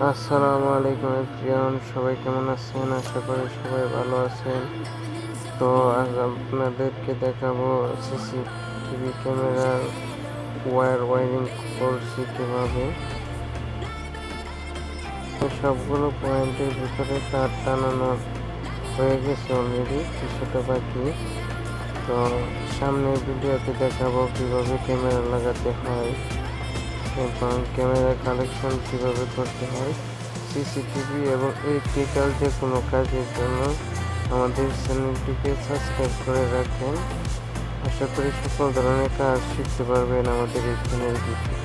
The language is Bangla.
আসসালামু আলাইকুম এভরিওয়ান, সবাই কেমন আছেন? আশা করি সবাই ভালো আছেন। তো আজ আপনাদেরকে দেখাবো সিসিটিভি ক্যামেরার ওয়্যারিং করছি কীভাবে। সবগুলো পয়েন্টের ভিতরে তার টানানো হয়ে গেছে, অলরেডি কিছুটা বাকি। তো সামনের ভিডিওতে দেখাবো কীভাবে ক্যামেরা লাগাতে হয় এবং ক্যামেরা কালেকশন কীভাবে করতে হয়। সিসিটিভি এবং ইলেকট্রিক্যাল যে কোনো কাজের জন্য আমাদের চ্যানেলটিকে সাবস্ক্রাইব করে রাখেন। আশা করি সকল ধরনের কাজ শিখতে পারবেন আমাদের এই চ্যানেলটিতে।